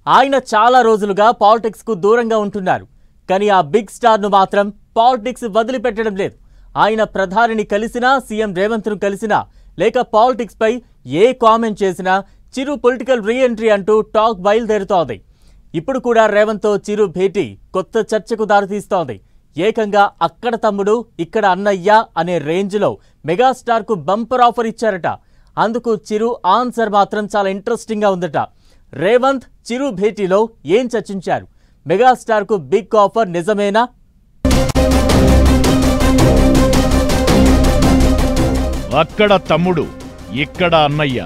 ఆయన చాలా రోజులుగా పాలిటిక్స్ కు దూరంగా ఉంటున్నారు. కానీ ఆ బిగ్ స్టార్ ను మాత్రం పాలిటిక్స్ వదిలిపెట్టడం లేదు. ఆయన ప్రధానిని కలిసినా, సీఎం రేవంత్ ను కలిసినా, లేక పాలిటిక్స్ పై ఏ కామెంట్ చేసినా చిరు పొలిటికల్ రీ ఎంట్రీ అంటూ టాక్ బయలుదేరుతోంది. ఇప్పుడు కూడా రేవంత్ తో చిరు భేటీ కొత్త చర్చకు దారితీస్తోంది. ఏకంగా అక్కడ తమ్ముడు ఇక్కడ అన్నయ్య అనే రేంజ్ లో మెగాస్టార్ కు బంపర్ ఆఫర్ ఇచ్చారట. అందుకు చిరు ఆన్సర్ మాత్రం చాలా ఇంట్రెస్టింగ్ గా ఉందట. రేవంత్ చిరు భేటీలో ఏం చర్చించారు? మెగాస్టార్ కు బిగ్ ఆఫర్ నిజమేనా? అక్కడ తమ్ముడు ఇక్కడ అన్నయ్య.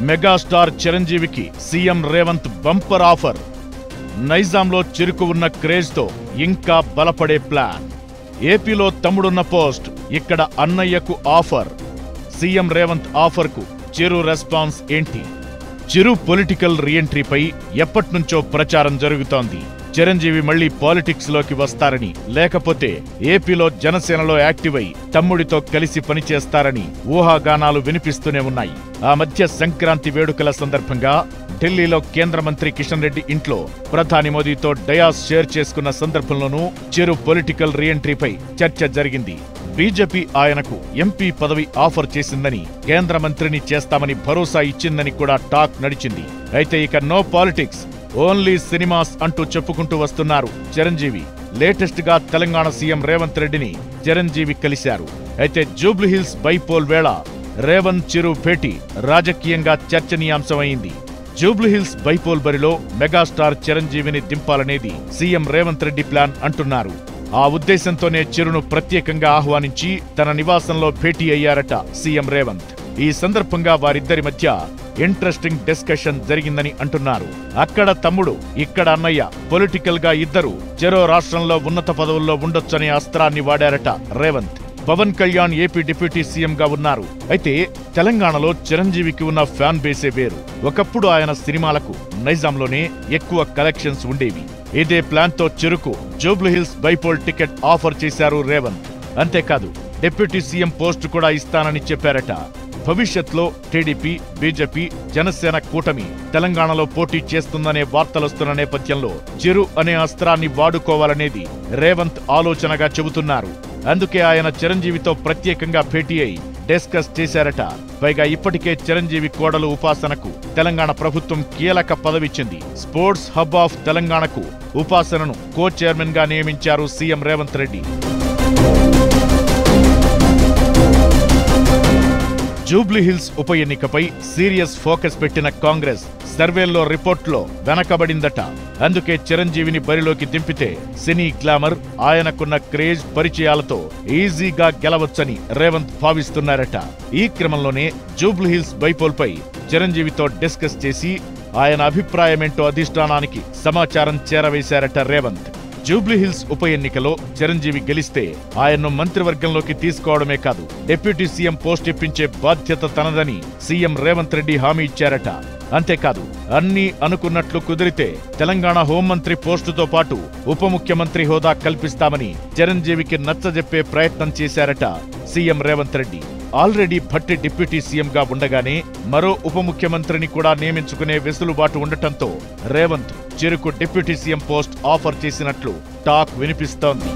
మెగాస్టార్ చిరంజీవికి సీఎం రేవంత్ బంపర్ ఆఫర్. నైజాంలో చిరుకు ఉన్న క్రేజ్ తో ఇంకా బలపడే ప్లాన్. ఏపీలో తమ్ముడున్న పోస్ట్, ఇక్కడ అన్నయ్యకు ఆఫర్. సీఎం రేవంత్ ఆఫర్ కు చిరు రెస్పాన్స్ ఏంటి? చిరు పొలిటికల్ రీఎంట్రీపై ఎప్పట్నుంచో ప్రచారం జరుగుతోంది. చిరంజీవి మళ్లీ పాలిటిక్స్ లోకి వస్తారని, లేకపోతే ఏపీలో జనసేనలో యాక్టివ్ అయి తమ్ముడితో కలిసి పనిచేస్తారని ఊహాగానాలు వినిపిస్తూనే ఉన్నాయి. ఆ మధ్య సంక్రాంతి వేడుకల సందర్భంగా ఢిల్లీలో కేంద్ర మంత్రి కిషన్ రెడ్డి ఇంట్లో ప్రధాని మోదీతో డయాస్ షేర్ చేసుకున్న సందర్భంలోనూ చిరు పొలిటికల్ రీఎంట్రీపై చర్చ జరిగింది. బీజేపీ ఆయనకు ఎంపీ పదవి ఆఫర్ చేసిందని, కేంద్ర మంత్రిని చేస్తామని భరోసా ఇచ్చిందని కూడా టాక్ నడిచింది. అయితే ఇక నో పాలిటిక్స్, ఓన్లీ సినిమాస్ అంటూ చెప్పుకుంటూ వస్తున్నారు చిరంజీవి. లేటెస్ట్ గా తెలంగాణ సీఎం రేవంత్ రెడ్డిని చిరంజీవి కలిశారు. అయితే జూబ్లీహిల్స్ బైపోల్ వేళ రేవంత్ చిరు భేటీ రాజకీయంగా చర్చనీయాంశమైంది. జూబ్లీహిల్స్ బైపోల్ బరిలో మెగాస్టార్ చిరంజీవిని దింపాలనేది సీఎం రేవంత్ రెడ్డి ప్లాన్ అంటున్నారు. ఆ ఉద్దేశంతోనే చిరును ప్రత్యేకంగా ఆహ్వానించి తన నివాసంలో భేటీ అయ్యారట సీఎం రేవంత్. ఈ సందర్భంగా వారిద్దరి మధ్య ఇంట్రెస్టింగ్ డిస్కషన్ జరిగిందని అంటున్నారు. అక్కడ తమ్ముడు ఇక్కడ అన్నయ్య, పొలిటికల్ గా ఇద్దరు చెరో రాష్ట్రంలో ఉన్నత పదవుల్లో ఉండొచ్చనే అస్త్రాన్ని వాడారట Revanth. Pawan Kalyan AP deputy CM గా ఉన్నారు. అయితే తెలంగాణలో చిరంజీవికి ఉన్న ఫ్యాన్ బేసే వేరు. ఒకప్పుడు ఆయన సినిమాలకు నైజాంలోనే ఎక్కువ కలెక్షన్స్ ఉండేవి. ఇదే ప్లాన్ తో చిరుకు జూబ్లీహిల్స్ బైపోల్ టికెట్ ఆఫర్ చేశారు రేవంత్. అంతేకాదు డిప్యూటీ సీఎం పోస్ట్ కూడా ఇస్తానని చెప్పారట. భవిష్యత్లో టీడీపీ, బీజేపీ, జనసేన కూటమి తెలంగాణలో పోటీ చేస్తుందనే వార్తలొస్తున్న నేపథ్యంలో చిరు అనే అస్త్రాన్ని వాడుకోవాలనేది రేవంత్ ఆలోచనగా చెబుతున్నారు. అందుకే ఆయన చిరంజీవితో ప్రత్యేకంగా భేటీ అయి డిస్కస్ చేశారట. పైగా ఇప్పటికే చిరంజీవి కోడలు ఉపాసనకు తెలంగాణ ప్రభుత్వం కీలక పదవిచ్చింది. స్పోర్ట్స్ హబ్ ఆఫ్ తెలంగాణకు ఉపాసనను కో చైర్మన్ గా నియమించారు సీఎం రేవంత్ రెడ్డి. జూబ్లీహిల్స్ ఉప ఎన్నికపై సీరియస్ ఫోకస్ పెట్టిన కాంగ్రెస్ సర్వేల్లో రిపోర్ట్లో వెనకబడిందట. అందుకే చిరంజీవిని బరిలోకి దింపితే సినీ గ్లామర్, ఆయనకున్న క్రేజ్, పరిచయాలతో ఈజీగా గెలవచ్చని రేవంత్ భావిస్తున్నారట. ఈ క్రమంలోనే జూబ్లీహిల్స్ బైపోల్ పై చిరంజీవితో డిస్కస్ చేసి ఆయన అభిప్రాయమేంటో అధిష్టానానికి సమాచారం చేరవేశారట రేవంత్. జూబ్లీహిల్స్ ఉప ఎన్నికలో చిరంజీవి గెలిస్తే ఆయన్ను మంత్రివర్గంలోకి తీసుకోవడమే కాదు, డిప్యూటీ సీఎం పోస్ట్ ఇప్పించే బాధ్యత తనదని సీఎం రేవంత్ రెడ్డి హామీ ఇచ్చారట. అంతేకాదు అన్నీ అనుకున్నట్లు కుదిరితే తెలంగాణ హోంమంత్రి పోస్టుతో పాటు ఉప ముఖ్యమంత్రి హోదా కల్పిస్తామని చిరంజీవికి నచ్చజెప్పే ప్రయత్నం చేశారట CM Revanth Reddy. Already Bhatti deputy సీఎంగా ఉండగానే మరో ఉప ముఖ్యమంత్రిని కూడా నియమించుకునే వెసులుబాటు ఉండటంతో రేవంత్ చిరుకు డిప్యూటీ సీఎం పోస్ట్ ఆఫర్ చేసినట్లు టాక్ వినిపిస్తోంది.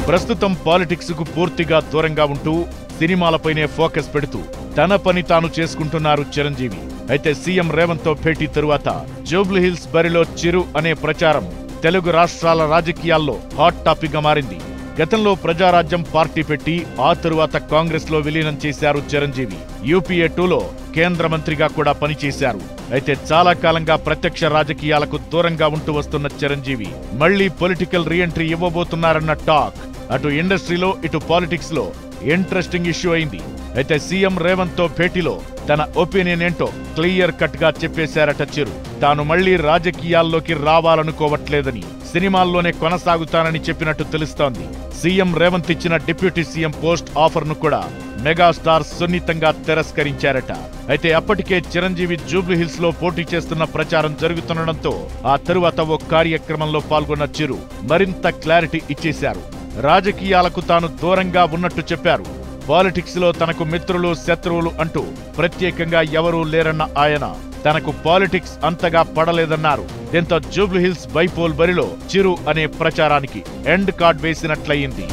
ప్రస్తుతం పాలిటిక్స్ కు పూర్తిగా దూరంగా ఉంటూ సినిమాలపైనే ఫోకస్ పెడుతూ తన పని తాను చేసుకుంటున్నారు చిరంజీవి. అయితే సీఎం రేవంత్ తో భేటీ తరువాత జూబ్లీహిల్స్ బరిలో చిరు అనే ప్రచారం తెలుగు రాష్ట్రాల రాజకీయాల్లో హాట్ టాపిక్ గా మారింది. గతంలో ప్రజారాజ్యం పార్టీ పెట్టి ఆ తరువాత కాంగ్రెస్ లో విలీనం చేశారు చిరంజీవి. యూపీఏ 2లో కేంద్ర మంత్రిగా కూడా పనిచేశారు. అయితే చాలా కాలంగా ప్రత్యక్ష రాజకీయాలకు దూరంగా ఉంటూ వస్తున్న చిరంజీవి మళ్లీ పొలిటికల్ రీఎంట్రీ ఇవ్వబోతున్నారన్న టాక్ అటు ఇండస్ట్రీలో ఇటు పాలిటిక్స్ లో ఇంట్రెస్టింగ్ ఇష్యూ అయింది. అయితే సీఎం రేవంత్ తో భేటీలో తన ఒపీనియన్ ఏంటో క్లియర్ కట్ గా చెప్పేశారట చిరు. తాను మళ్లీ రాజకీయాల్లోకి రావాలనుకోవట్లేదని, సినిమాల్లోనే కొనసాగుతానని చెప్పినట్టు తెలుస్తోంది. సీఎం రేవంత్ ఇచ్చిన డిప్యూటీ సీఎం పోస్ట్ ఆఫర్ ను కూడా మెగాస్టార్ సున్నితంగా తిరస్కరించారట. అయితే అప్పటికే చిరంజీవి జూబ్లీహిల్స్ లో పోటీ చేస్తున్న ప్రచారం జరుగుతుండటంతో ఆ తరువాత ఓ కార్యక్రమంలో పాల్గొన్న చిరు మరింత క్లారిటీ ఇచ్చేశారు. రాజకీయాలకు తాను దూరంగా ఉన్నట్టు చెప్పారు. పాలిటిక్స్ లో తనకు మిత్రులు శత్రువులు అంటూ ప్రత్యేకంగా ఎవరూ లేరన్న ఆయన తనకు పాలిటిక్స్ అంతగా పడలేదన్నారు. దీంతో జూబ్లీహిల్స్ బైపోల్ బరిలో చిరు అనే ప్రచారానికి ఎండ్ కార్డ్ వేసినట్లయింది.